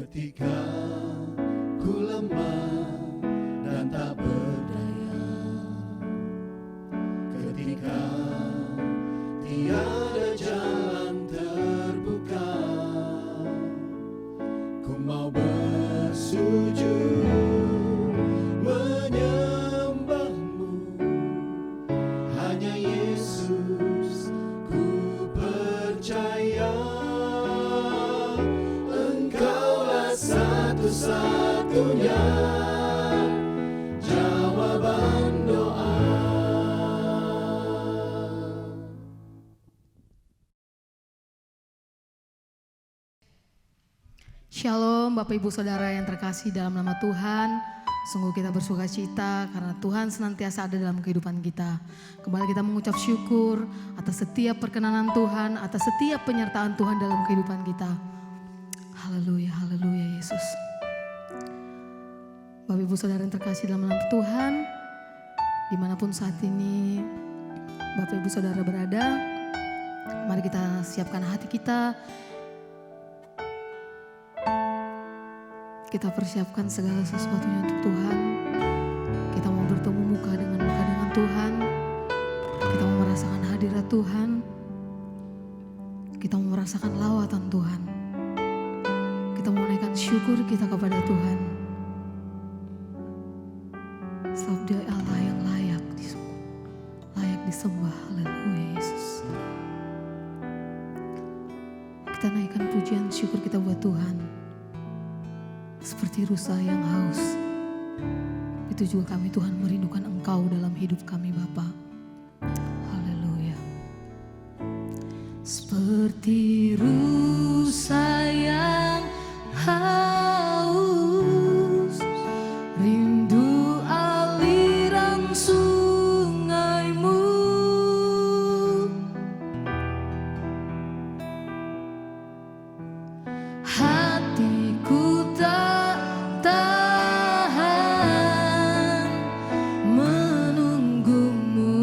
Ketika ku lemah dan tak berdaya, ketika tiada jalan terbuka, ku mau bersujud menyembahmu. Hanya Yesus ku percaya, Engkaulah satu-satunya jawaban doa. Shalom Bapak Ibu Saudara yang terkasih dalam nama Tuhan. Sungguh kita bersuka cita karena Tuhan senantiasa ada dalam kehidupan kita. Kembali kita mengucap syukur atas setiap perkenanan Tuhan, atas setiap penyertaan Tuhan dalam kehidupan kita. Haleluya, haleluya Yesus. Bapak Ibu Saudara yang terkasih dalam nama Tuhan, dimanapun saat ini Bapak Ibu Saudara berada, mari kita siapkan hati kita. Kita persiapkan segala sesuatunya untuk Tuhan. Kita mau bertemu muka dengan Tuhan. Kita mau merasakan hadirat Tuhan. Kita mau merasakan lawatan Tuhan. Kita mau menaikkan syukur kita kepada Tuhan. Sebab Dia Allah yang layak disembah. Haleluya Yesus. Kita naikkan pujian syukur kita buat Tuhan. Seperti rusa yang haus, itu juga kami Tuhan merindukan Engkau dalam hidup kami Bapa. Haleluya. Seperti rusa yang haus, rindu aliran sungaimu. Hatiku tak tahan menunggumu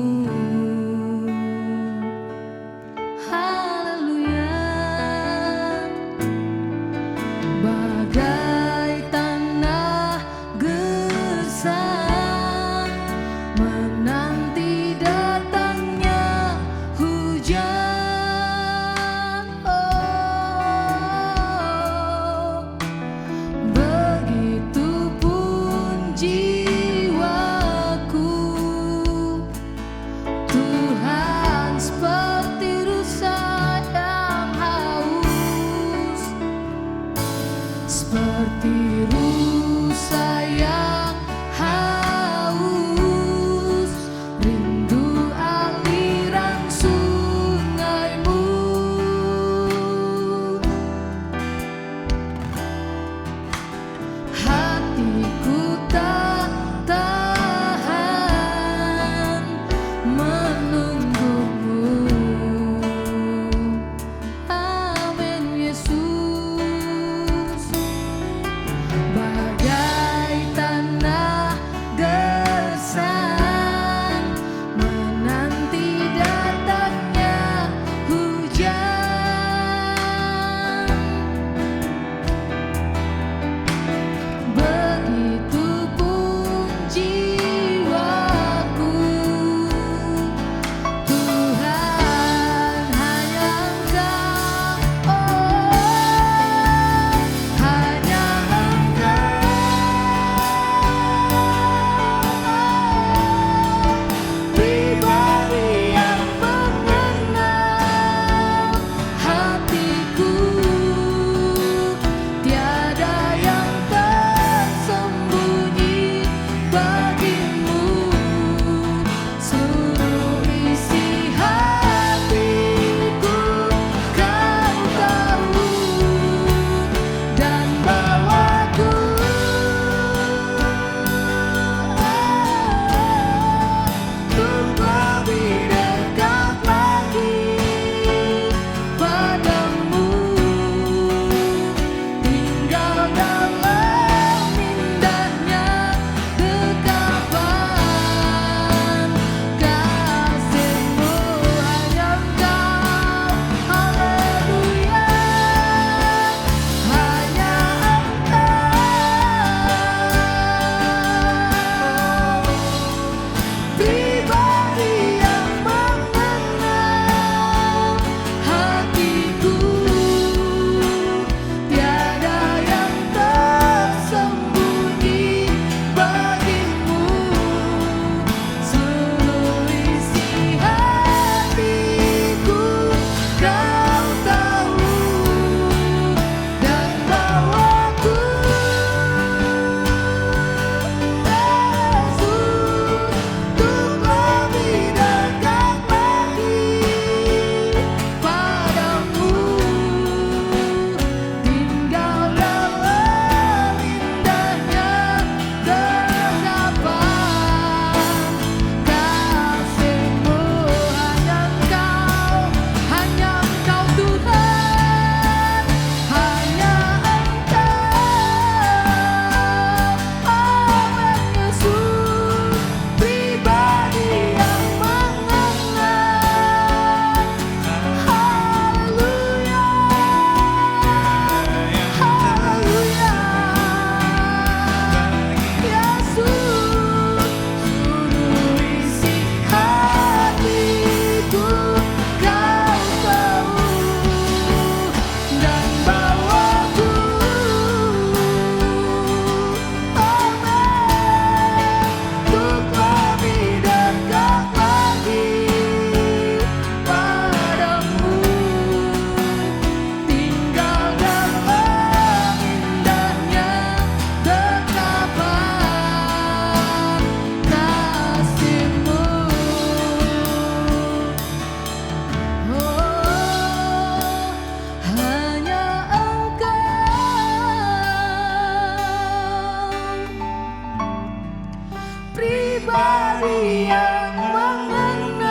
pribadi yang mengenal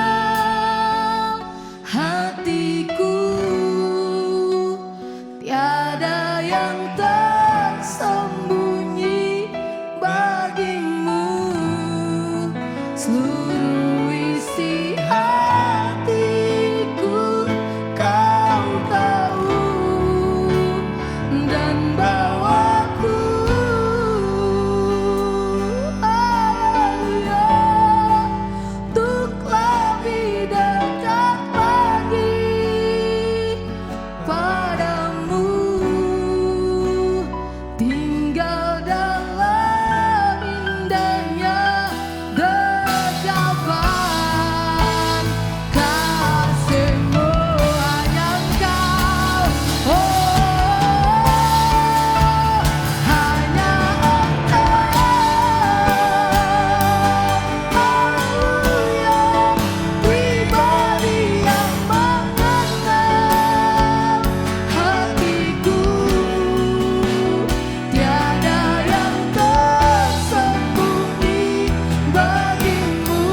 hatiku, tiada yang tersembunyi bagimu. Seluruh isi hatiku kau tahu, dan bawaku untuk lebih dekat lagi padamu, tinggal dalam indahnya dekapan kasih-Mu. Hanya Engkau, hanya Engkau, pribadi yang mengenal hatiku, tiada yang tersembunyi bagimu.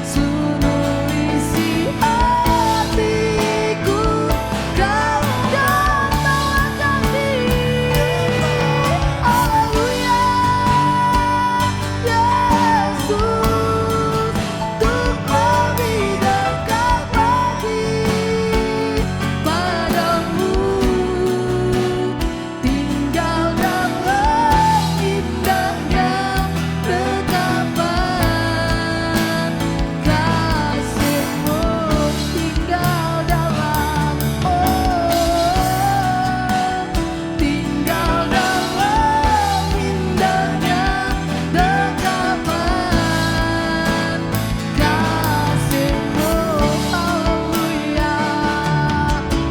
Seluruh isi hatiku kau datangkan di Haleluya Yesus, untuk lebih dekat lagi padamu, tinggal dalam indahnya dekapan kasih-Mu, tinggal dalam tinggal dalam indahnya dekapan kasih-Mu. Haleluya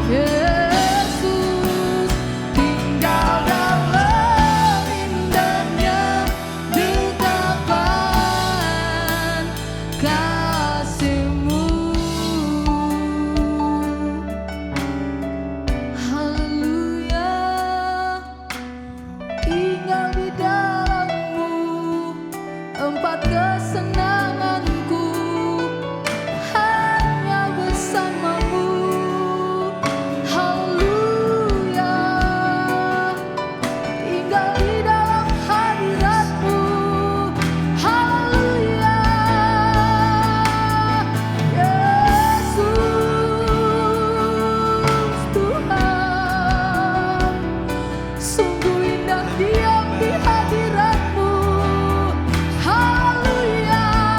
Yesus, tinggal dalam indahnya dekapan kasih-Mu. Haleluya, tinggal di dalam-Mu tempat kesenanganku, hanya bersama-Mu. Haleluya, tinggal di dalam hadirat-Mu. Haleluya Yesus Tuhan, sungguh indah diam di hadirat-Mu. Haleluya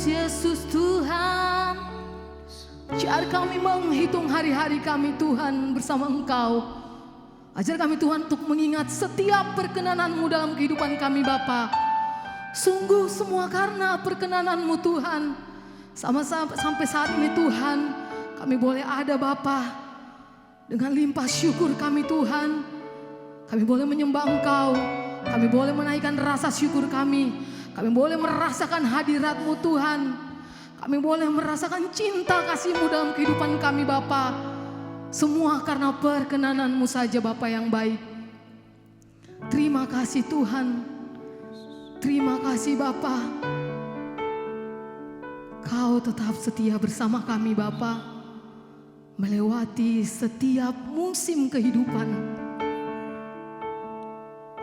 Yesus Tuhan, ajar kami menghitung hari-hari kami Tuhan bersama Engkau. Ajar kami Tuhan untuk mengingat setiap perkenanan-Mu dalam kehidupan kami Bapa. Sungguh semua karena perkenanan-Mu Tuhan. Sampai saat ini Tuhan, kami boleh ada Bapa. Dengan limpah syukur kami Tuhan, kami boleh menyembah Engkau. Kami boleh menaikkan rasa syukur kami. Kami boleh merasakan hadirat-Mu Tuhan. Kami boleh merasakan cinta kasih-Mu dalam kehidupan kami Bapa. Semua karena perkenanan-Mu saja Bapa yang baik. Terima kasih Tuhan. Terima kasih Bapa. Kau tetap setia bersama kami Bapa, melewati setiap musim kehidupan.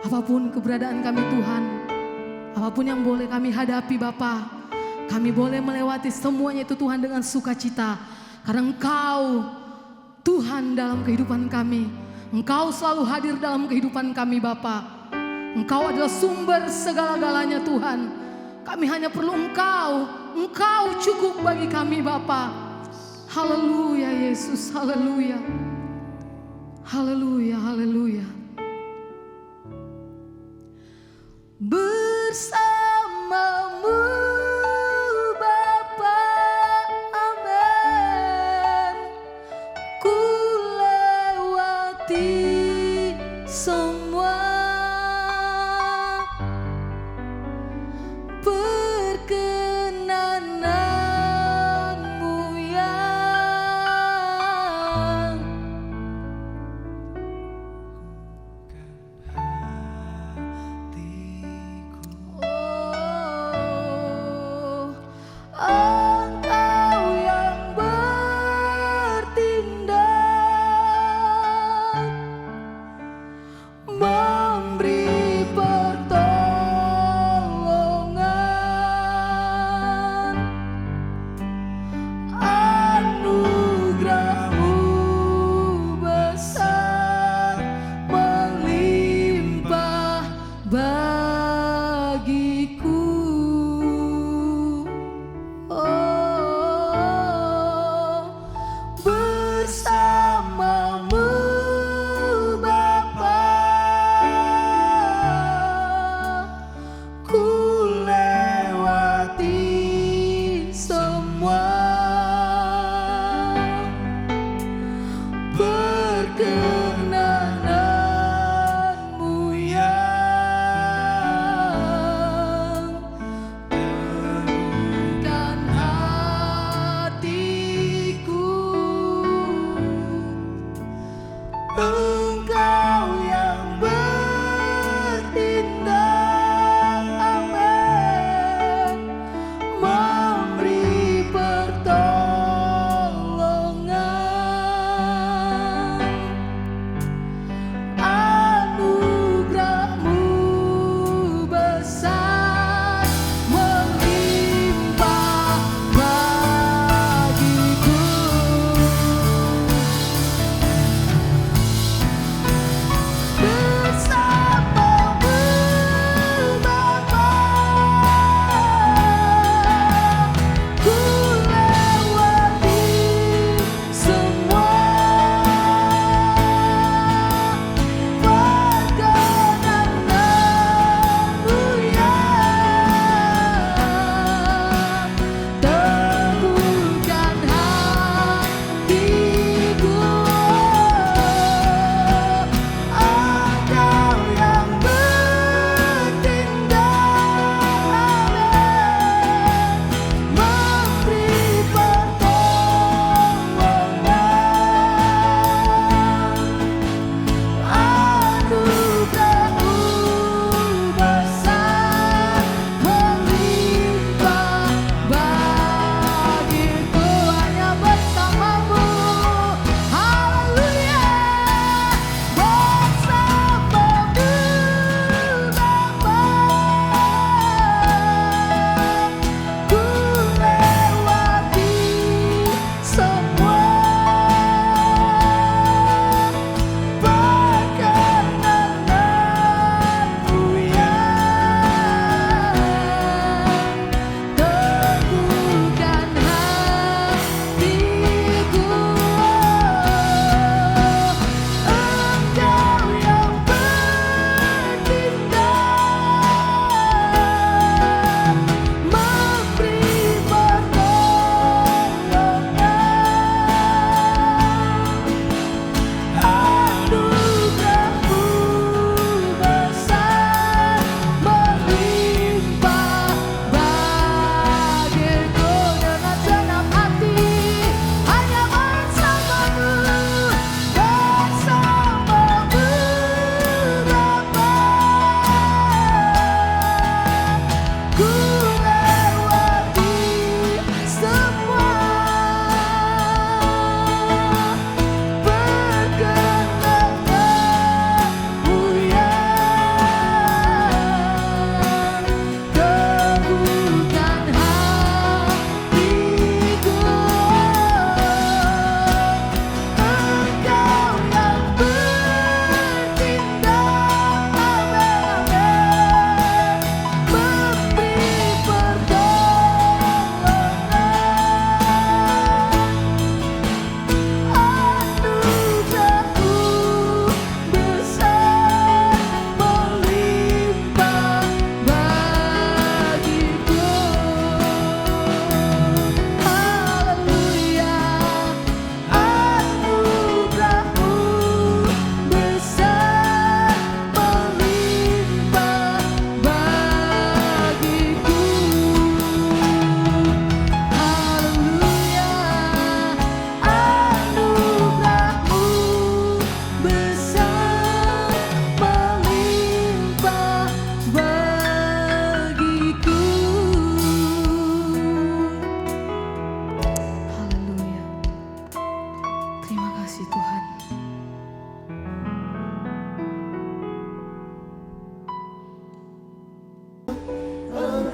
Apapun keberadaan kami Tuhan, apapun yang boleh kami hadapi Bapa, kami boleh melewati semuanya itu Tuhan dengan sukacita. Karena Engkau Tuhan dalam kehidupan kami. Engkau selalu hadir dalam kehidupan kami Bapa. Engkau adalah sumber segala-galanya Tuhan. Kami hanya perlu Engkau. Engkau cukup bagi kami Bapa. Haleluya Yesus, haleluya. Haleluya, haleluya. Bersamamu Bapa, amin. Ku lewati semua perkenanan-Mu yang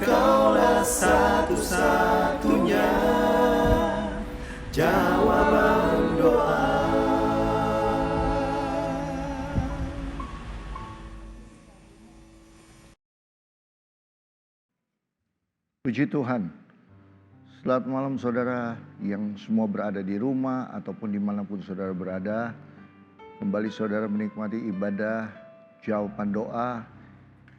Engkaulah satu-satunya jawaban doa. Puji Tuhan. Selamat malam saudara yang semua berada di rumah ataupun dimanapun saudara berada. Kembali saudara menikmati ibadah jawaban doa.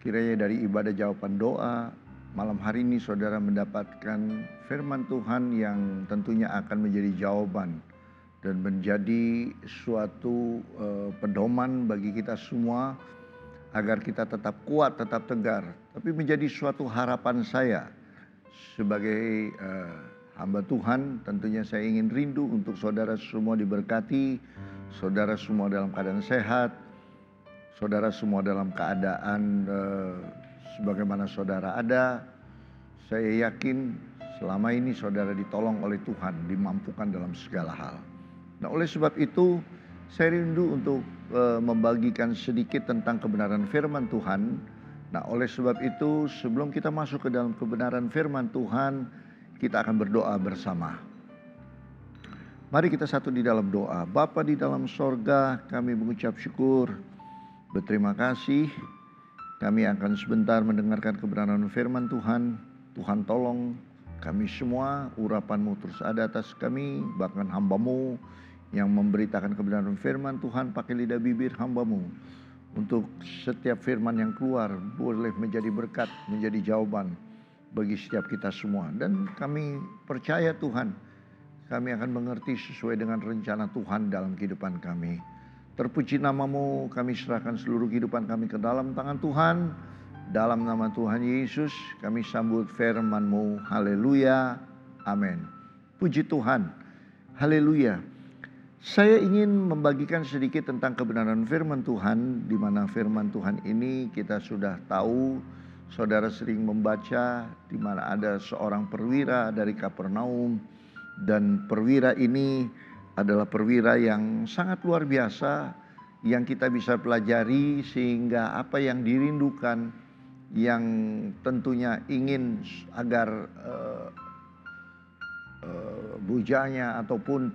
Kiranya dari ibadah jawaban doa malam hari ini saudara mendapatkan firman Tuhan yang tentunya akan menjadi jawaban dan menjadi suatu pedoman bagi kita semua agar kita tetap kuat, tetap tegar. Tapi menjadi suatu harapan saya sebagai hamba Tuhan. Tentunya saya ingin rindu untuk saudara semua diberkati, saudara semua dalam keadaan sehat, saudara semua dalam keadaan sebagaimana saudara ada. Saya yakin selama ini saudara ditolong oleh Tuhan, dimampukan dalam segala hal. Nah, oleh sebab itu saya rindu untuk membagikan sedikit tentang kebenaran firman Tuhan. Nah, oleh sebab itu sebelum kita masuk ke dalam kebenaran firman Tuhan, kita akan berdoa bersama. Mari kita satu di dalam doa. Bapa di dalam sorga, kami mengucap syukur, berterima kasih. Kami akan sebentar mendengarkan kebenaran firman Tuhan. Tuhan tolong kami semua, urapan-Mu terus ada atas kami, bahkan hamba-Mu yang memberitakan kebenaran firman Tuhan pakai lidah bibir hamba-Mu. Untuk setiap firman yang keluar boleh menjadi berkat, menjadi jawaban bagi setiap kita semua. Dan kami percaya Tuhan, kami akan mengerti sesuai dengan rencana Tuhan dalam kehidupan kami. Terpuji nama-Mu, kami serahkan seluruh kehidupan kami ke dalam tangan Tuhan. Dalam nama Tuhan Yesus kami sambut firman-Mu. Haleluya, amin. Puji Tuhan, haleluya. Saya ingin membagikan sedikit tentang kebenaran firman Tuhan, di mana firman Tuhan ini kita sudah tahu, saudara sering membaca, di mana ada seorang perwira dari Kapernaum, dan perwira ini adalah perwira yang sangat luar biasa, yang kita bisa pelajari sehingga apa yang dirindukan, yang tentunya ingin agar bujanya ataupun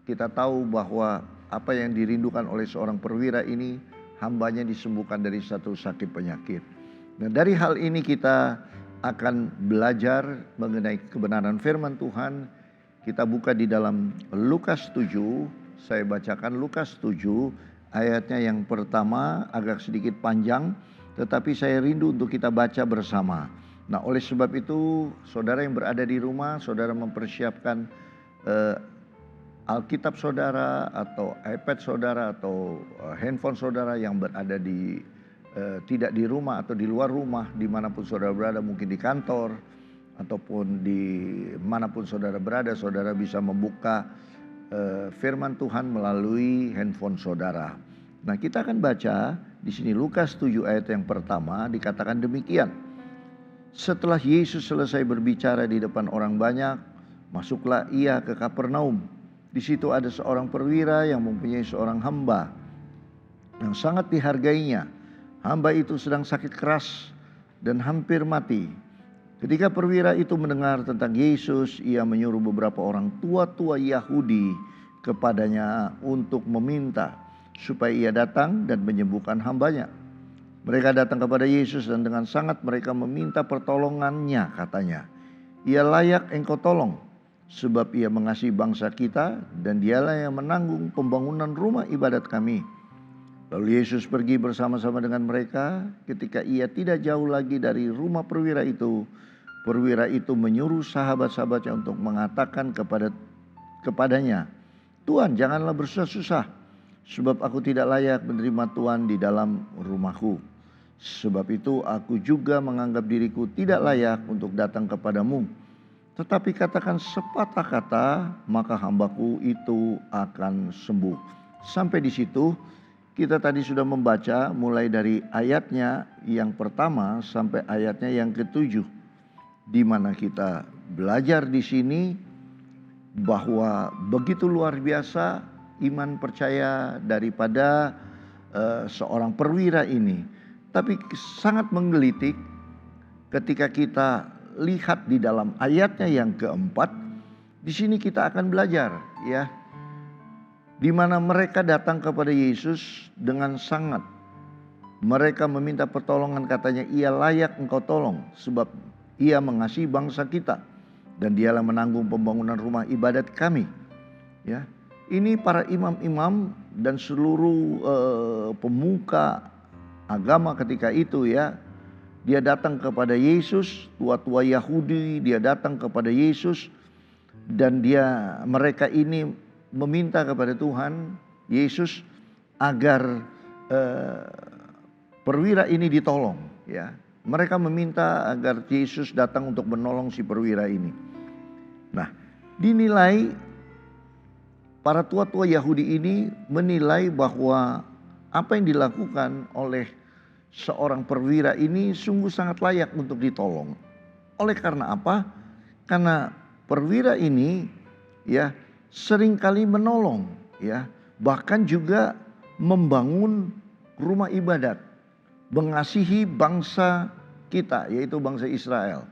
kita tahu bahwa apa yang dirindukan oleh seorang perwira ini, hambanya disembuhkan dari satu sakit penyakit. Nah, dari hal ini kita akan belajar mengenai kebenaran firman Tuhan. Kita buka di dalam Lukas 7. Saya bacakan Lukas 7 ayatnya yang pertama, agak sedikit panjang, tetapi saya rindu untuk kita baca bersama. Nah, oleh sebab itu saudara yang berada di rumah, saudara mempersiapkan Alkitab saudara atau iPad saudara atau handphone saudara yang berada di tidak di rumah atau di luar rumah, dimanapun saudara berada, mungkin di kantor ataupun di manapun saudara berada, saudara bisa membuka firman Tuhan melalui handphone saudara. Nah, kita akan baca di sini Lukas 7 ayat yang pertama, dikatakan demikian. Setelah Yesus selesai berbicara di depan orang banyak, masuklah ia ke Kapernaum. Di situ ada seorang perwira yang mempunyai seorang hamba yang sangat dihargainya. Hamba itu sedang sakit keras dan hampir mati. Ketika perwira itu mendengar tentang Yesus, ia menyuruh beberapa orang tua-tua Yahudi kepadanya untuk meminta supaya ia datang dan menyembuhkan hambanya. Mereka datang kepada Yesus dan dengan sangat mereka meminta pertolongannya, katanya, "Ia layak engkau tolong, sebab ia mengasihi bangsa kita dan dialah yang menanggung pembangunan rumah ibadat kami." Lalu Yesus pergi bersama-sama dengan mereka. Ketika ia tidak jauh lagi dari rumah perwira itu menyuruh sahabat-sahabatnya untuk mengatakan kepadanya, "Tuhan, janganlah bersusah-susah, sebab aku tidak layak menerima Tuhan di dalam rumahku. Sebab itu aku juga menganggap diriku tidak layak untuk datang kepadamu. Tetapi katakan sepatah kata, maka hambaku itu akan sembuh." Sampai di situ kita tadi sudah membaca mulai dari ayatnya yang pertama sampai ayatnya yang ketujuh, di mana kita belajar di sini bahwa begitu luar biasa iman percaya daripada seorang perwira ini. Tapi sangat menggelitik ketika kita lihat di dalam ayatnya yang keempat, di sini kita akan belajar ya, di mana mereka datang kepada Yesus dengan sangat. Mereka meminta pertolongan, katanya, ia layak engkau tolong sebab ia mengasihi bangsa kita dan dialah menanggung pembangunan rumah ibadat kami. Ya, ini para imam-imam dan seluruh pemuka agama ketika itu ya, dia datang kepada Yesus, tua-tua Yahudi, dia datang kepada Yesus dan mereka ini meminta kepada Tuhan Yesus agar perwira ini ditolong ya. Mereka meminta agar Yesus datang untuk menolong si perwira ini. Nah, dinilai para tua-tua Yahudi ini menilai bahwa apa yang dilakukan oleh seorang perwira ini sungguh sangat layak untuk ditolong. Oleh karena apa? Karena perwira ini ya seringkali menolong ya, bahkan juga membangun rumah ibadat, mengasihi bangsa kita, yaitu bangsa Israel.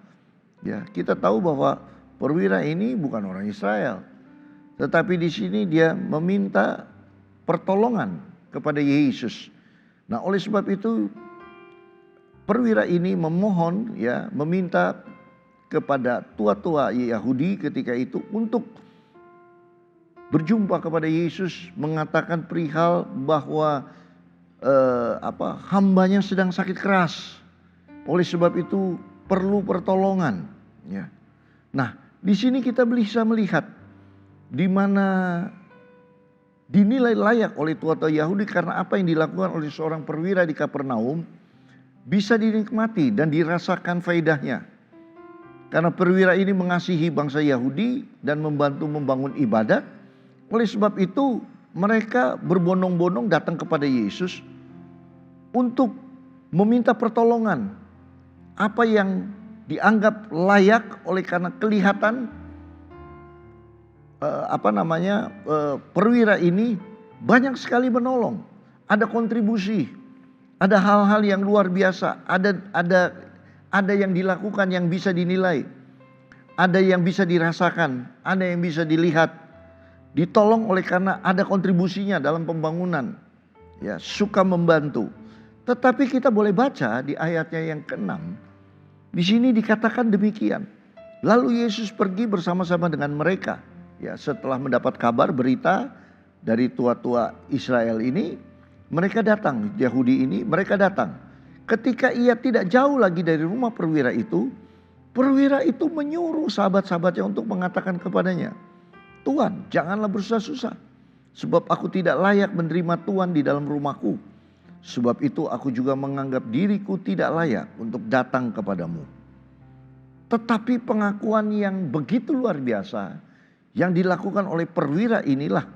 Ya, kita tahu bahwa perwira ini bukan orang Israel, tetapi di sini dia meminta pertolongan kepada Yesus. Nah, oleh sebab itu perwira ini memohon ya, meminta kepada tua-tua Yahudi ketika itu untuk berjumpa kepada Yesus, mengatakan perihal bahwa hambanya sedang sakit keras. Oleh sebab itu perlu pertolongan ya. Nah, di sini kita bisa melihat di mana dinilai layak oleh tua-tua Yahudi karena apa yang dilakukan oleh seorang perwira di Kapernaum bisa dinikmati dan dirasakan faedahnya. Karena perwira ini mengasihi bangsa Yahudi dan membantu membangun ibadat. Oleh sebab itu mereka berbondong-bondong datang kepada Yesus untuk meminta pertolongan. Apa yang dianggap layak oleh karena kelihatan perwira ini banyak sekali menolong. Ada kontribusi, ada hal-hal yang luar biasa, ada yang dilakukan yang bisa dinilai, ada yang bisa dirasakan, ada yang bisa dilihat. Ditolong oleh karena ada kontribusinya dalam pembangunan. Ya, suka membantu. Tetapi kita boleh baca di ayatnya yang ke-6. Di sini dikatakan demikian. Lalu Yesus pergi bersama-sama dengan mereka. Ya, setelah mendapat kabar berita dari tua-tua Israel ini, mereka datang, Yahudi ini, mereka datang. Ketika ia tidak jauh lagi dari rumah perwira itu menyuruh sahabat-sahabatnya untuk mengatakan kepadanya, Tuhan, janganlah bersusah-susah, sebab aku tidak layak menerima Tuhan di dalam rumahku. Sebab itu aku juga menganggap diriku tidak layak untuk datang kepadamu. Tetapi pengakuan yang begitu luar biasa yang dilakukan oleh perwira inilah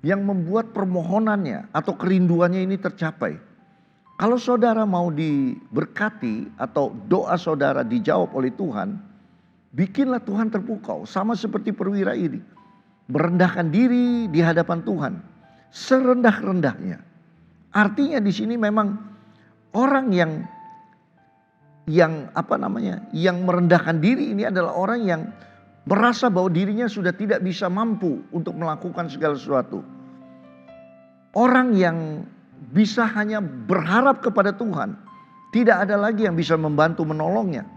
yang membuat permohonannya atau kerinduannya ini tercapai. Kalau saudara mau diberkati atau doa saudara dijawab oleh Tuhan, bikinlah Tuhan terpukau sama seperti perwira ini. Merendahkan diri di hadapan Tuhan serendah-rendahnya. Artinya di sini memang orang yang merendahkan diri ini adalah orang yang merasa bahwa dirinya sudah tidak bisa mampu untuk melakukan segala sesuatu. Orang yang bisa hanya berharap kepada Tuhan, tidak ada lagi yang bisa membantu menolongnya.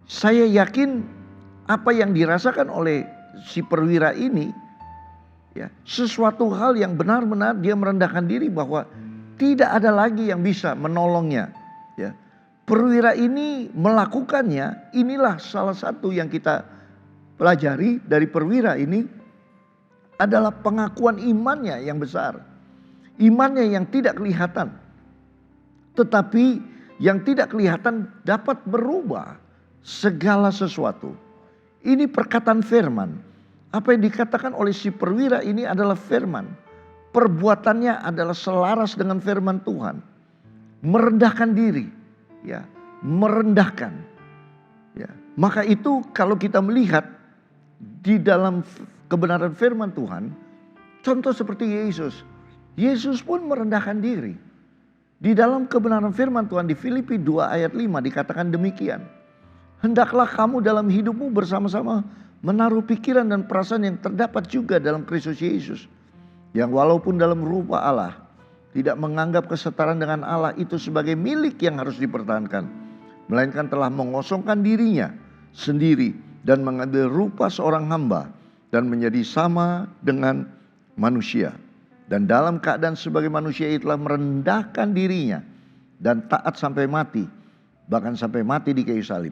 Saya yakin apa yang dirasakan oleh si perwira ini ya, sesuatu hal yang benar-benar dia merendahkan diri bahwa tidak ada lagi yang bisa menolongnya ya. Perwira ini melakukannya, inilah salah satu yang kita pelajari dari perwira ini adalah pengakuan imannya yang besar. Imannya yang tidak kelihatan, tetapi yang tidak kelihatan dapat berubah segala sesuatu. Ini perkataan firman. Apa yang dikatakan oleh si perwira ini adalah firman. Perbuatannya adalah selaras dengan firman Tuhan. Merendahkan diri, ya, merendahkan. Ya. Maka itu kalau kita melihat di dalam kebenaran firman Tuhan, contoh seperti Yesus. Yesus pun merendahkan diri. Di dalam kebenaran firman Tuhan di Filipi 2 ayat 5 dikatakan demikian. Hendaklah kamu dalam hidupmu bersama-sama menaruh pikiran dan perasaan yang terdapat juga dalam Kristus Yesus. Yang walaupun dalam rupa Allah, tidak menganggap kesetaraan dengan Allah itu sebagai milik yang harus dipertahankan. Melainkan telah mengosongkan dirinya sendiri dan mengambil rupa seorang hamba dan menjadi sama dengan manusia. Dan dalam keadaan sebagai manusia ia telah merendahkan dirinya dan taat sampai mati, bahkan sampai mati di kayu salib.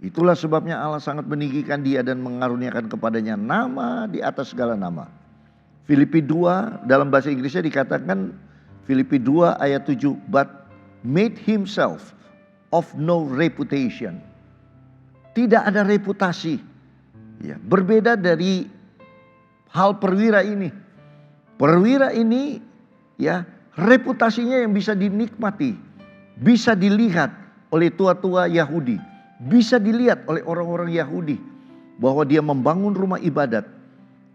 Itulah sebabnya Allah sangat meninggikan dia dan mengaruniakan kepadanya nama di atas segala nama. Filipi 2 dalam bahasa Inggrisnya dikatakan Filipi 2 ayat 7, but made himself of no reputation. Tidak ada reputasi. Ya, berbeda dari hal perwira ini. Perwira ini ya reputasinya yang bisa dinikmati, bisa dilihat oleh tua-tua Yahudi, bisa dilihat oleh orang-orang Yahudi bahwa dia membangun rumah ibadat.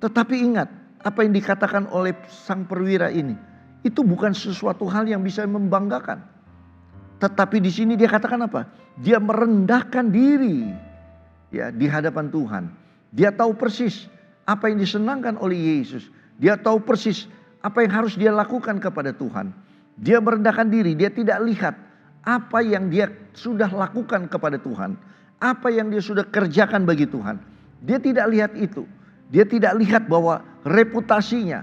Tetapi ingat, apa yang dikatakan oleh sang perwira ini itu bukan sesuatu hal yang bisa membanggakan. Tetapi di sini dia katakan apa? Dia merendahkan diri ya di hadapan Tuhan. Dia tahu persis apa yang disenangkan oleh Yesus. Dia tahu persis apa yang harus dia lakukan kepada Tuhan. Dia merendahkan diri, dia tidak lihat apa yang dia sudah lakukan kepada Tuhan. Apa yang dia sudah kerjakan bagi Tuhan. Dia tidak lihat itu. Dia tidak lihat bahwa reputasinya.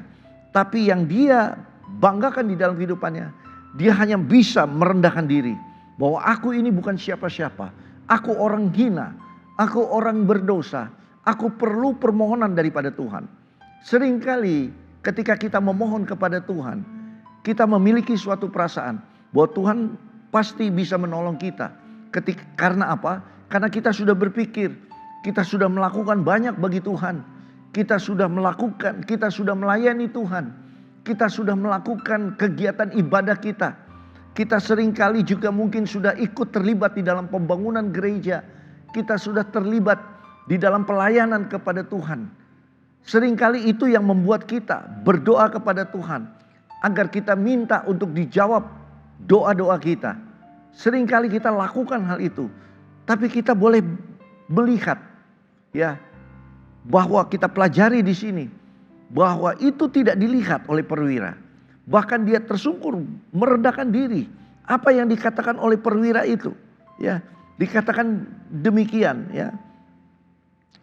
Tapi yang dia banggakan di dalam kehidupannya. Dia hanya bisa merendahkan diri. Bahwa aku ini bukan siapa-siapa. Aku orang hina. Aku orang berdosa. Aku perlu permohonan daripada Tuhan. Seringkali ketika kita memohon kepada Tuhan, kita memiliki suatu perasaan bahwa Tuhan pasti bisa menolong kita. Karena apa? Karena kita sudah berpikir, kita sudah melakukan banyak bagi Tuhan. Kita sudah melakukan, kita sudah melayani Tuhan. Kita sudah melakukan kegiatan ibadah kita. Kita seringkali juga mungkin sudah ikut terlibat di dalam pembangunan gereja. Kita sudah terlibat di dalam pelayanan kepada Tuhan. Seringkali itu yang membuat kita berdoa kepada Tuhan agar kita minta untuk dijawab doa-doa kita. Seringkali kita lakukan hal itu, tapi kita boleh melihat ya bahwa kita pelajari di sini bahwa itu tidak dilihat oleh perwira. Bahkan dia tersungkur merendahkan diri. Apa yang dikatakan oleh perwira itu ya dikatakan demikian ya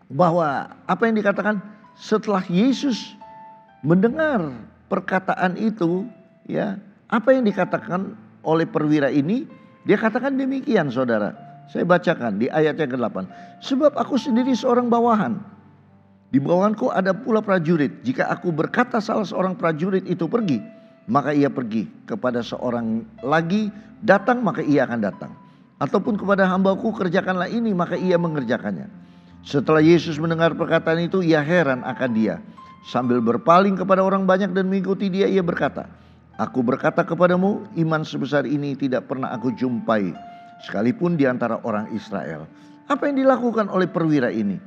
bahwa apa yang dikatakan setelah Yesus mendengar perkataan itu ya apa yang dikatakan oleh perwira ini, dia katakan demikian saudara. Saya bacakan di ayat yang ke-8. Sebab aku sendiri seorang bawahan. Di bawahanku ada pula prajurit. Jika aku berkata salah seorang prajurit itu pergi, maka ia pergi. Kepada seorang lagi datang, maka ia akan datang. Ataupun kepada hambaku kerjakanlah ini, maka ia mengerjakannya. Setelah Yesus mendengar perkataan itu, ia heran akan dia. Sambil berpaling kepada orang banyak dan mengikuti dia, ia berkata, aku berkata kepadamu, iman sebesar ini tidak pernah aku jumpai, sekalipun di antara orang Israel. Apa yang dilakukan oleh perwira ini?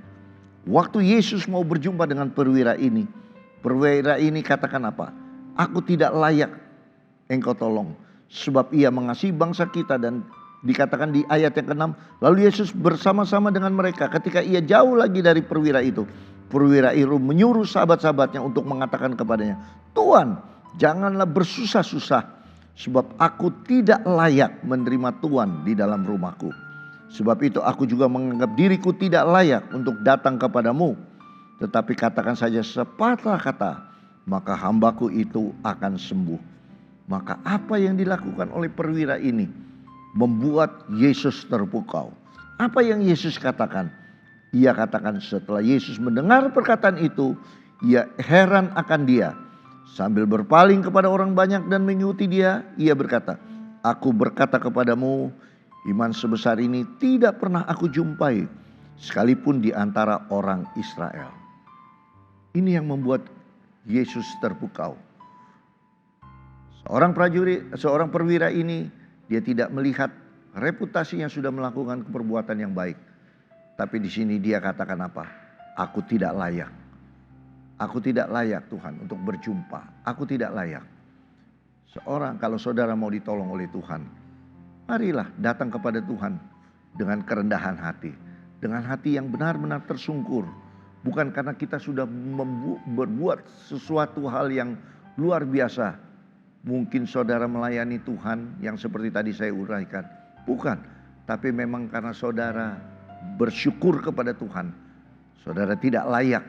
Waktu Yesus mau berjumpa dengan perwira ini katakan apa? Aku tidak layak engkau tolong, sebab ia mengasihi bangsa kita. Dan dikatakan di ayat yang ke-6, lalu Yesus bersama-sama dengan mereka. Ketika ia jauh lagi dari perwira itu, perwira itu menyuruh sahabat-sahabatnya untuk mengatakan kepadanya, Tuhan, janganlah bersusah-susah, sebab aku tidak layak menerima Tuhan di dalam rumahku. Sebab itu aku juga menganggap diriku tidak layak untuk datang kepadamu. Tetapi katakan saja sepatah kata, maka hambaku itu akan sembuh. Maka apa yang dilakukan oleh perwira ini membuat Yesus terpukau. Apa yang Yesus katakan? Ia katakan setelah Yesus mendengar perkataan itu, ia heran akan dia. Sambil berpaling kepada orang banyak dan mengikuti dia, ia berkata, aku berkata kepadamu, iman sebesar ini tidak pernah aku jumpai, sekalipun di antara orang Israel. Ini yang membuat Yesus terpukau. Seorang perwira ini, dia tidak melihat reputasi yang sudah melakukan perbuatan yang baik. Tapi di sini dia katakan apa? Aku tidak layak. Aku tidak layak Tuhan untuk berjumpa. Aku tidak layak. Kalau saudara mau ditolong oleh Tuhan, marilah datang kepada Tuhan dengan kerendahan hati. Dengan hati yang benar-benar tersungkur. Bukan karena kita sudah berbuat sesuatu hal yang luar biasa. Mungkin saudara melayani Tuhan yang seperti tadi saya uraikan. Bukan. Tapi memang karena saudara bersyukur kepada Tuhan. Saudara tidak layak.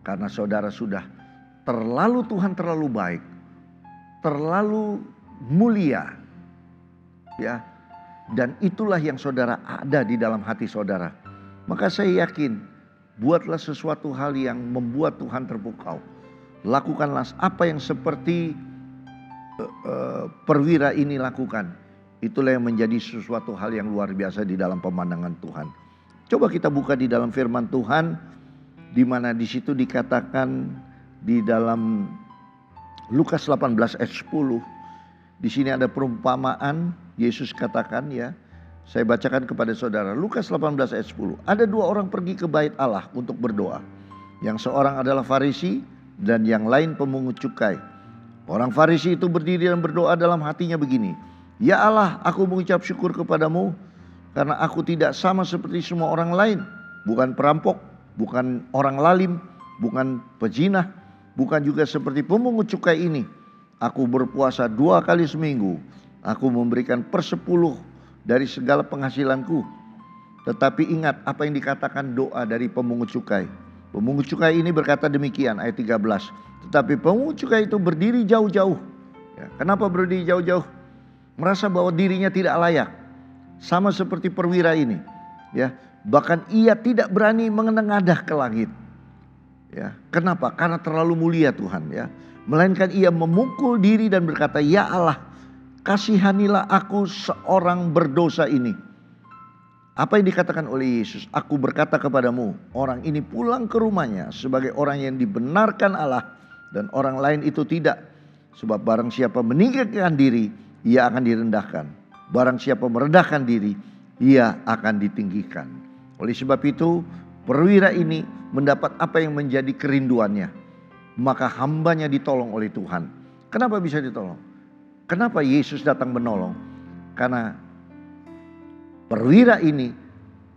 Karena saudara sudah Tuhan terlalu baik. Terlalu mulia. Ya. Dan itulah yang saudara ada di dalam hati saudara. Maka saya yakin, buatlah sesuatu hal yang membuat Tuhan terpukau. Lakukanlah apa yang seperti perwira ini lakukan. Itulah yang menjadi sesuatu hal yang luar biasa di dalam pemandangan Tuhan. Coba kita buka di dalam firman Tuhan, di mana di situ dikatakan di dalam Lukas 18 ayat 10. Di sini ada perumpamaan, Yesus katakan ya. Saya bacakan kepada saudara. Lukas 18 ayat 10. Ada dua orang pergi ke bait Allah untuk berdoa. Yang seorang adalah Farisi dan yang lain pemungut cukai. Orang Farisi itu berdiri dan berdoa dalam hatinya begini. Ya Allah, aku mengucap syukur kepadamu karena aku tidak sama seperti semua orang lain. Bukan perampok, bukan orang lalim, bukan pezina, bukan juga seperti pemungut cukai ini. Aku berpuasa 2 kali seminggu. Aku memberikan 1/10 dari segala penghasilanku. Tetapi ingat apa yang dikatakan doa dari pemungut cukai. Pemungut cukai ini berkata demikian ayat 13. Tetapi pemungut cukai itu berdiri jauh-jauh. Ya, kenapa berdiri jauh-jauh? Merasa bahwa dirinya tidak layak. Sama seperti perwira ini. Ya, bahkan ia tidak berani menengadah ke langit. Ya, kenapa? Karena terlalu mulia Tuhan ya. Melainkan ia memukul diri dan berkata, ya Allah, kasihanilah aku seorang berdosa ini. Apa yang dikatakan oleh Yesus? Aku berkata kepadamu, orang ini pulang ke rumahnya sebagai orang yang dibenarkan Allah. Dan orang lain itu tidak. Sebab barang siapa meninggikan diri, ia akan direndahkan. Barang siapa merendahkan diri, ia akan ditinggikan. Oleh sebab itu, perwira ini mendapat apa yang menjadi kerinduannya. Maka hambanya ditolong oleh Tuhan. Kenapa bisa ditolong? Kenapa Yesus datang menolong? Karena perwira ini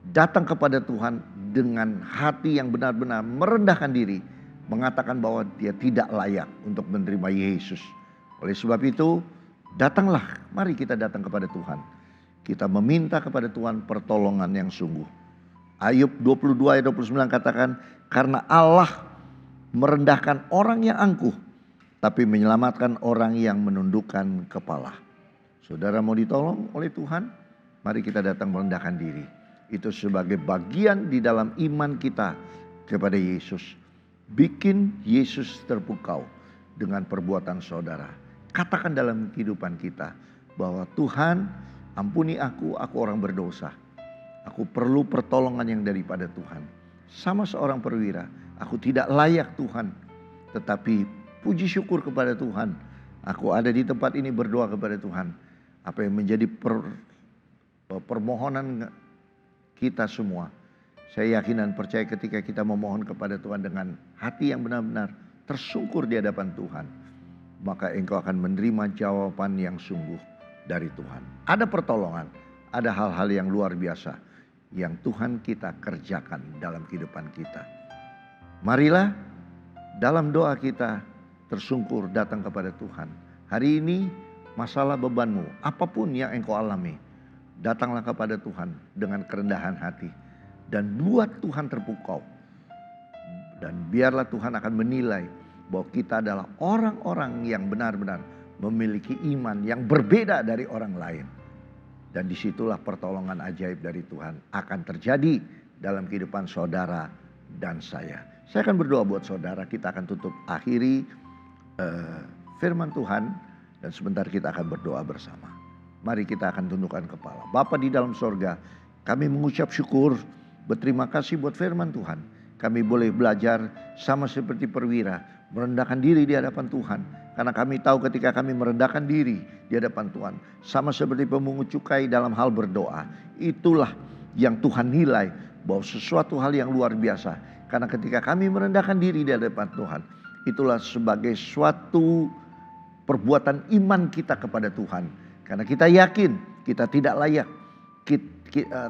datang kepada Tuhan dengan hati yang benar-benar merendahkan diri. Mengatakan bahwa dia tidak layak untuk menerima Yesus. Oleh sebab itu, datanglah, mari kita datang kepada Tuhan. Kita meminta kepada Tuhan pertolongan yang sungguh. Ayub 22 ayat 29 katakan, karena Allah merendahkan orang yang angkuh, tapi menyelamatkan orang yang menundukkan kepala. Saudara mau ditolong oleh Tuhan? Mari kita datang merendahkan diri. Itu sebagai bagian di dalam iman kita kepada Yesus. Bikin Yesus terpukau dengan perbuatan saudara. Katakan dalam kehidupan kita bahwa Tuhan, ampuni aku orang berdosa. Aku perlu pertolongan yang daripada Tuhan. Sama seorang perwira, aku tidak layak Tuhan. Tetapi puji syukur kepada Tuhan. Aku ada di tempat ini berdoa kepada Tuhan. Apa yang menjadi permohonan kita semua. Saya yakin dan percaya ketika kita memohon kepada Tuhan dengan hati yang benar-benar tersungkur di hadapan Tuhan. Maka engkau akan menerima jawaban yang sungguh dari Tuhan. Ada pertolongan, ada hal-hal yang luar biasa yang Tuhan kita kerjakan dalam kehidupan kita. Marilah dalam doa kita tersungkur datang kepada Tuhan. Hari ini masalah bebanmu, apapun yang engkau alami, datanglah kepada Tuhan dengan kerendahan hati. Dan buat Tuhan terpukau. Dan biarlah Tuhan akan menilai bahwa kita adalah orang-orang yang benar-benar memiliki iman yang berbeda dari orang lain. Dan disitulah pertolongan ajaib dari Tuhan akan terjadi dalam kehidupan saudara dan saya. Saya akan berdoa buat saudara, kita akan tutup akhiri firman Tuhan. Dan sebentar kita akan berdoa bersama. Mari kita akan tundukkan kepala. Bapa di dalam sorga, kami mengucap syukur, berterima kasih buat firman Tuhan. Kami boleh belajar sama seperti perwira, merendahkan diri di hadapan Tuhan. Karena kami tahu ketika kami merendahkan diri di hadapan Tuhan, sama seperti pemungut cukai dalam hal berdoa. Itulah yang Tuhan nilai bahwa sesuatu hal yang luar biasa. Karena ketika kami merendahkan diri di hadapan Tuhan, itulah sebagai suatu perbuatan iman kita kepada Tuhan. Karena kita yakin kita tidak layak.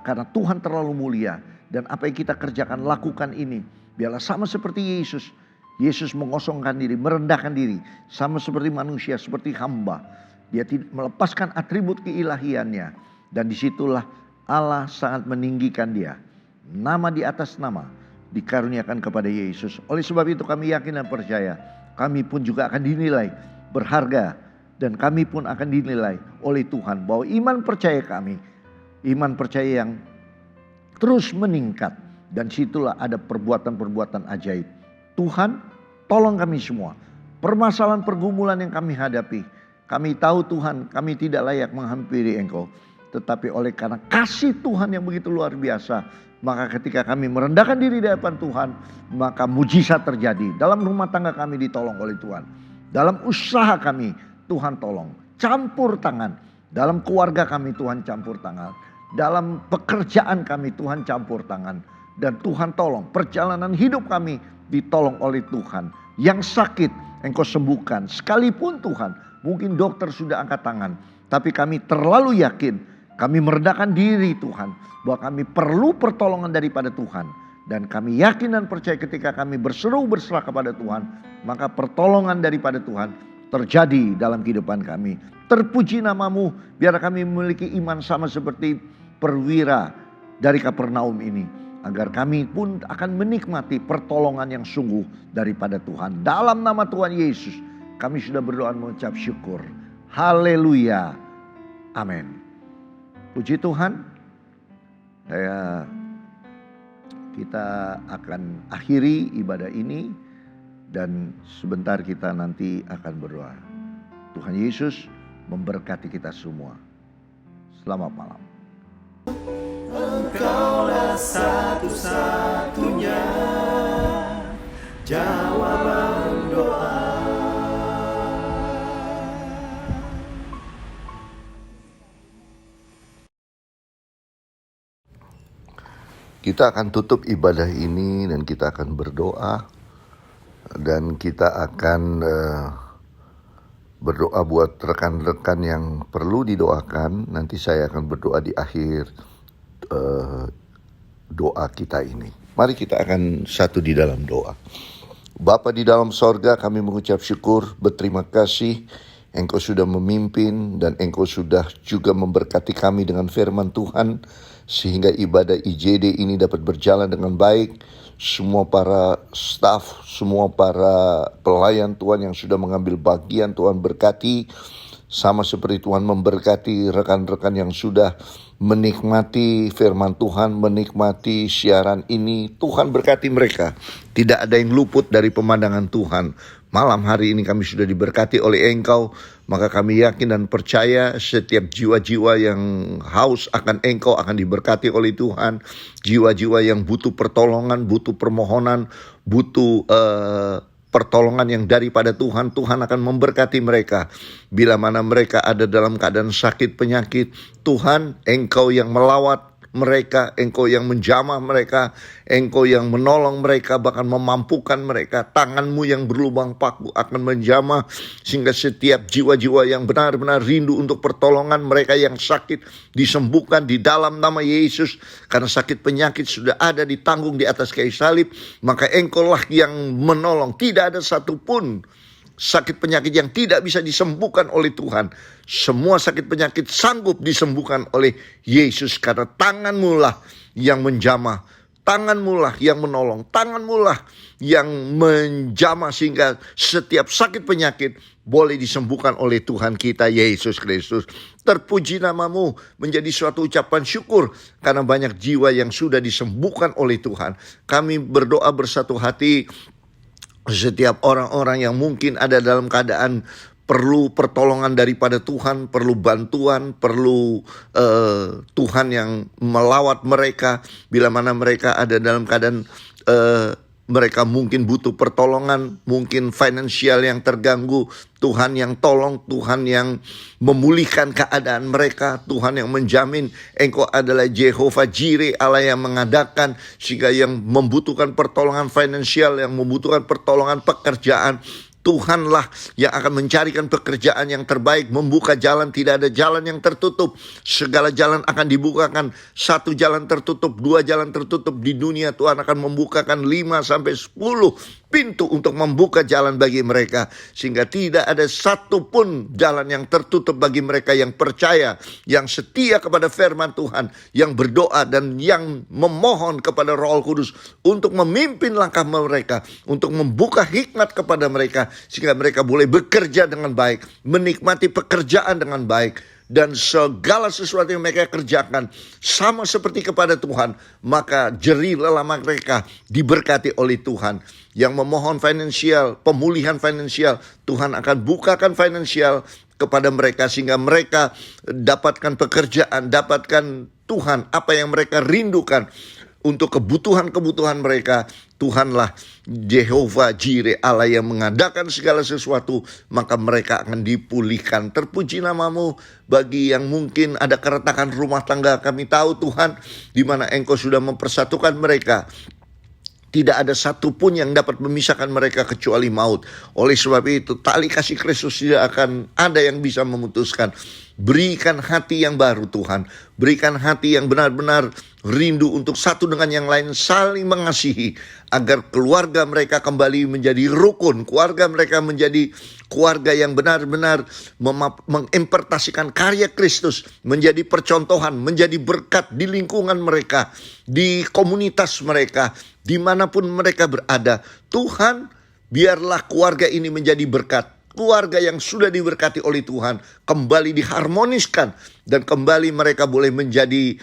Karena Tuhan terlalu mulia. Dan apa yang kita kerjakan, lakukan ini. Biarlah sama seperti Yesus. Yesus mengosongkan diri, merendahkan diri. Sama seperti manusia, seperti hamba. Dia melepaskan atribut keilahiannya. Dan disitulah Allah sangat meninggikan dia. Nama di atas nama dikaruniakan kepada Yesus. Oleh sebab itu kami yakin dan percaya, kami pun juga akan dinilai berharga. Dan kami pun akan dinilai oleh Tuhan bahwa iman percaya kami, iman percaya yang terus meningkat. Dan situlah ada perbuatan-perbuatan ajaib. Tuhan, tolong kami semua. Permasalahan pergumulan yang kami hadapi, kami tahu Tuhan, kami tidak layak menghampiri Engkau. Tetapi oleh karena kasih Tuhan yang begitu luar biasa, maka ketika kami merendahkan diri di hadapan Tuhan, maka mujizat terjadi. Dalam rumah tangga kami ditolong oleh Tuhan. Dalam usaha kami, Tuhan tolong. Campur tangan. Dalam keluarga kami, Tuhan campur tangan. Dalam pekerjaan kami, Tuhan campur tangan. Dan Tuhan tolong. Perjalanan hidup kami ditolong oleh Tuhan. Yang sakit, Engkau sembuhkan. Sekalipun Tuhan, mungkin dokter sudah angkat tangan. Tapi kami terlalu yakin, kami merendahkan diri Tuhan, bahwa kami perlu pertolongan daripada Tuhan. Dan kami yakin dan percaya ketika kami berseru berserah kepada Tuhan, maka pertolongan daripada Tuhan terjadi dalam kehidupan kami. Terpuji namamu, biar kami memiliki iman sama seperti perwira dari Kapernaum ini. Agar kami pun akan menikmati pertolongan yang sungguh daripada Tuhan. Dalam nama Tuhan Yesus, kami sudah berdoa mengucap syukur. Haleluya. Amin. Puji Tuhan. Kita akan akhiri ibadah ini. Dan sebentar kita nanti akan berdoa. Tuhan Yesus memberkati kita semua. Selamat malam. Engkaulah satu-satunya jawaban doa. Kita akan tutup ibadah ini dan kita akan berdoa. Dan kita akan berdoa buat rekan-rekan yang perlu didoakan. Nanti saya akan berdoa di akhir doa kita ini. Mari kita akan satu di dalam doa. Bapa di dalam sorga, kami mengucap syukur, berterima kasih. Engkau sudah memimpin dan Engkau sudah juga memberkati kami dengan firman Tuhan. Sehingga ibadah IJD ini dapat berjalan dengan baik. Semua para staf, semua para pelayan Tuhan yang sudah mengambil bagian, Tuhan berkati. Sama seperti Tuhan memberkati rekan-rekan yang sudah menikmati firman Tuhan, menikmati siaran ini. Tuhan berkati mereka. Tidak ada yang luput dari pemandangan Tuhan. Malam hari ini kami sudah diberkati oleh Engkau. Maka kami yakin dan percaya setiap jiwa-jiwa yang haus akan Engkau akan diberkati oleh Tuhan. Jiwa-jiwa yang butuh pertolongan, butuh permohonan, butuh pertolongan yang daripada Tuhan, Tuhan akan memberkati mereka. Bila mana mereka ada dalam keadaan sakit penyakit, Tuhan, Engkau yang melawat mereka, Engkau yang menjamah mereka, Engkau yang menolong mereka, bahkan memampukan mereka. Tangan-Mu yang berlubang paku akan menjamah, sehingga setiap jiwa-jiwa yang benar-benar rindu untuk pertolongan, mereka yang sakit disembuhkan di dalam nama Yesus. Karena sakit penyakit sudah ada ditanggung di atas kayu salib, maka Engkau lah yang menolong. Tidak ada satupun sakit penyakit yang tidak bisa disembuhkan oleh Tuhan. Semua sakit penyakit sanggup disembuhkan oleh Yesus. Karena tangan-Mu lah yang menjamah, tangan-Mu lah yang menolong, tangan-Mu lah yang menjamah sehingga setiap sakit penyakit boleh disembuhkan oleh Tuhan kita Yesus Kristus. Terpuji namamu, menjadi suatu ucapan syukur karena banyak jiwa yang sudah disembuhkan oleh Tuhan. Kami berdoa bersatu hati. Setiap orang-orang yang mungkin ada dalam keadaan perlu pertolongan daripada Tuhan, perlu bantuan, perlu Tuhan yang melawat mereka. Bila mana mereka ada dalam keadaan mereka mungkin butuh pertolongan, mungkin finansial yang terganggu, Tuhan yang tolong, Tuhan yang memulihkan keadaan mereka, Tuhan yang menjamin. Engkau adalah Jehovah Jireh, Allah yang mengadakan, sehingga yang membutuhkan pertolongan finansial, yang membutuhkan pertolongan pekerjaan, Tuhanlah yang akan mencarikan pekerjaan yang terbaik, membuka jalan, tidak ada jalan yang tertutup. Segala jalan akan dibukakan. 1 jalan tertutup, 2 jalan tertutup di dunia, Tuhan akan membukakan 5 sampai 10 pintu untuk membuka jalan bagi mereka. Sehingga tidak ada satupun jalan yang tertutup bagi mereka yang percaya, yang setia kepada firman Tuhan, yang berdoa dan yang memohon kepada Roh Kudus untuk memimpin langkah mereka, untuk membuka hikmat kepada mereka, sehingga mereka boleh bekerja dengan baik, menikmati pekerjaan dengan baik, dan segala sesuatu yang mereka kerjakan sama seperti kepada Tuhan, maka jerih lelah mereka diberkati oleh Tuhan. Yang memohon finansial, pemulihan finansial, Tuhan akan bukakan finansial kepada mereka, sehingga mereka dapatkan pekerjaan, dapatkan Tuhan apa yang mereka rindukan untuk kebutuhan-kebutuhan mereka. Tuhanlah Jehovah Jireh, Allah yang mengadakan segala sesuatu, maka mereka akan dipulihkan. Terpuji namamu. Bagi yang mungkin ada keretakan rumah tangga, kami tahu Tuhan, di mana Engkau sudah mempersatukan mereka. Tidak ada satupun yang dapat memisahkan mereka kecuali maut. Oleh sebab itu, tali kasih Kristus tidak akan ada yang bisa memutuskan. Berikan hati yang baru Tuhan. Berikan hati yang benar-benar rindu untuk satu dengan yang lain, saling mengasihi. Agar keluarga mereka kembali menjadi rukun. Keluarga mereka menjadi keluarga yang benar-benar mengimpartasikan karya Kristus. Menjadi percontohan, menjadi berkat di lingkungan mereka, di komunitas mereka, dimanapun mereka berada. Tuhan, biarlah keluarga ini menjadi berkat. Keluarga yang sudah diberkati oleh Tuhan kembali diharmoniskan, dan kembali mereka boleh menjadi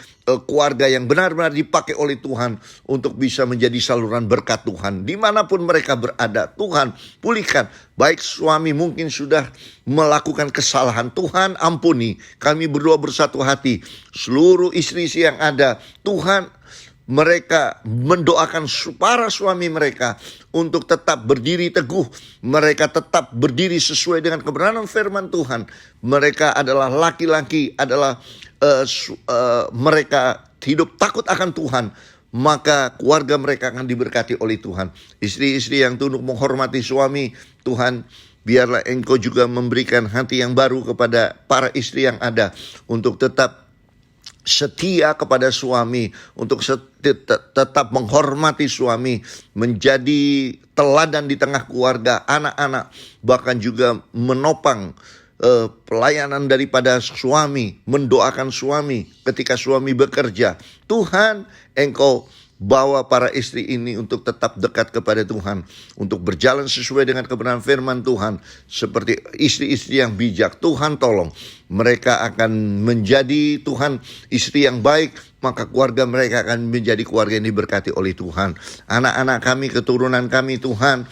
keluarga yang benar-benar dipakai oleh Tuhan untuk bisa menjadi saluran berkat Tuhan dimanapun mereka berada. Tuhan, pulihkan. Baik suami mungkin sudah melakukan kesalahan, Tuhan ampuni. Kami berdoa bersatu hati, seluruh istri-istri yang ada, Tuhan, mereka mendoakan para suami mereka untuk tetap berdiri teguh. Mereka tetap berdiri sesuai dengan kebenaran firman Tuhan. Mereka adalah laki-laki, adalah mereka hidup takut akan Tuhan. Maka keluarga mereka akan diberkati oleh Tuhan. Istri-istri yang tunduk menghormati suami, Tuhan, biarlah Engkau juga memberikan hati yang baru kepada para istri yang ada untuk tetap setia kepada suami, untuk tetap menghormati suami, menjadi teladan di tengah keluarga, anak-anak, bahkan juga menopang pelayanan daripada suami, mendoakan suami ketika suami bekerja. Tuhan, Engkau bawa para istri ini untuk tetap dekat kepada Tuhan, untuk berjalan sesuai dengan kebenaran firman Tuhan, seperti istri-istri yang bijak. Tuhan tolong, mereka akan menjadi Tuhan istri yang baik, maka keluarga mereka akan menjadi keluarga yang diberkati oleh Tuhan. Anak-anak kami, keturunan kami, Tuhan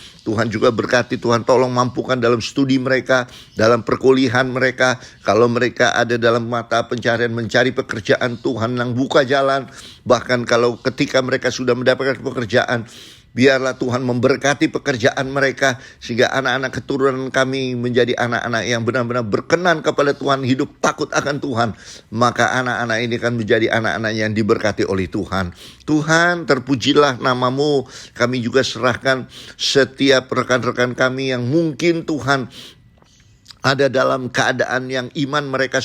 juga berkati. Tuhan tolong mampukan dalam studi mereka, dalam perkuliahan mereka. Kalau mereka ada dalam mata pencarian, mencari pekerjaan, Tuhan yang buka jalan. Bahkan kalau ketika mereka sudah mendapatkan pekerjaan, biarlah Tuhan memberkati pekerjaan mereka, sehingga anak-anak keturunan kami menjadi anak-anak yang benar-benar berkenan kepada Tuhan, hidup takut akan Tuhan. Maka anak-anak ini akan menjadi anak-anak yang diberkati oleh Tuhan. Tuhan, terpujilah namamu. Kami juga serahkan setiap rekan-rekan kami yang mungkin Tuhan ada dalam keadaan yang iman mereka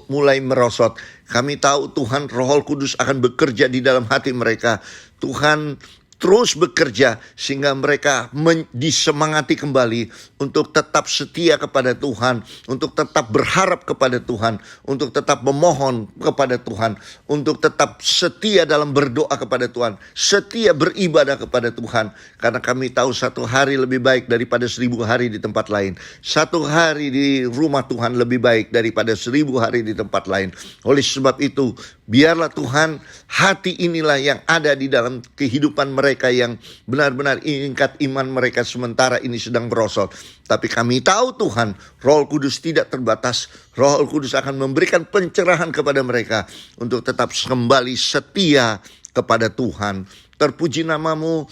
mulai merosot. Kami tahu Tuhan, Roh Kudus akan bekerja di dalam hati mereka. Tuhan terus bekerja sehingga mereka disemangati kembali untuk tetap setia kepada Tuhan, untuk tetap berharap kepada Tuhan, untuk tetap memohon kepada Tuhan, untuk tetap setia dalam berdoa kepada Tuhan, setia beribadah kepada Tuhan. Karena kami tahu 1 hari lebih baik daripada 1000 hari di tempat lain. 1 hari di rumah Tuhan lebih baik daripada 1000 hari di tempat lain. Oleh sebab itu, biarlah Tuhan, hati inilah yang ada di dalam kehidupan mereka yang benar-benar ingkat iman mereka sementara ini sedang merosot. Tapi kami tahu Tuhan, Roh Kudus tidak terbatas. Roh Kudus akan memberikan pencerahan kepada mereka untuk tetap kembali setia kepada Tuhan. Terpuji namamu,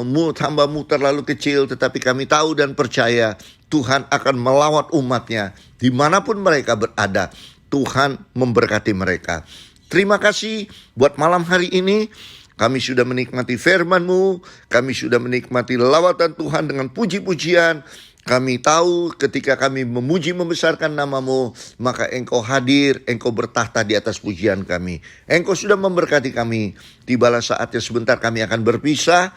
mulut hambamu terlalu kecil, tetapi kami tahu dan percaya Tuhan akan melawat umatnya dimanapun mereka berada. Tuhan memberkati mereka. Terima kasih buat malam hari ini. Kami sudah menikmati firman-Mu, kami sudah menikmati lawatan Tuhan dengan puji-pujian. Kami tahu ketika kami memuji membesarkan nama-Mu, maka Engkau hadir, Engkau bertahta di atas pujian kami. Engkau sudah memberkati kami. Tibalah saatnya sebentar kami akan berpisah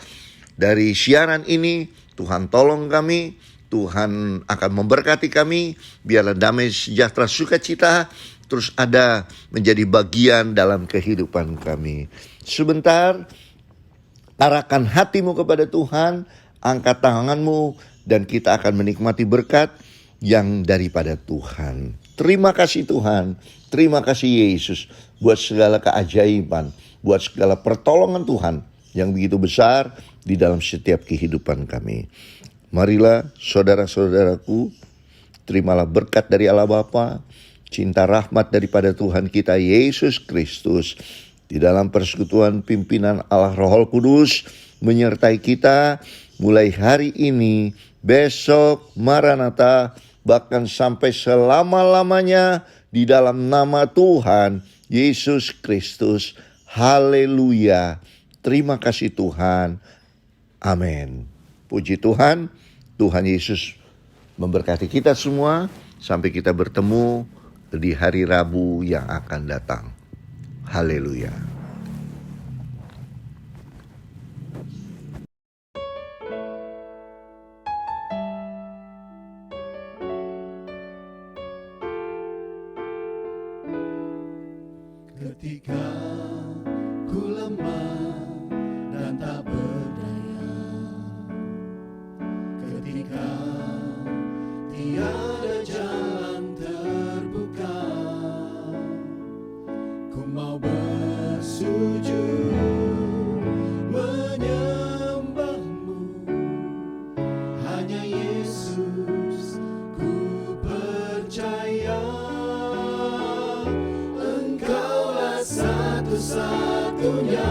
dari siaran ini. Tuhan tolong kami, Tuhan akan memberkati kami. Biarlah damai sejahtera sukacita terus ada menjadi bagian dalam kehidupan kami. Sebentar, arahkan hatimu kepada Tuhan, angkat tanganmu, dan kita akan menikmati berkat yang daripada Tuhan. Terima kasih Tuhan, terima kasih Yesus buat segala keajaiban, buat segala pertolongan Tuhan yang begitu besar di dalam setiap kehidupan kami. Marilah saudara-saudaraku, terimalah berkat dari Allah Bapa, cinta rahmat daripada Tuhan kita Yesus Kristus, di dalam persekutuan pimpinan Allah Roh Kudus menyertai kita mulai hari ini, besok, Maranatha, bahkan sampai selama-lamanya di dalam nama Tuhan Yesus Kristus. Haleluya. Terima kasih Tuhan. Amin. Puji Tuhan. Tuhan Yesus memberkati kita semua sampai kita bertemu di hari Rabu yang akan datang. Haleluya. Ketika ku lemah dan tak berdaya, ketika tiada jalan terbuka, ku mau bersujud menyembahmu, hanya Yesus ku percaya. Satu-satunya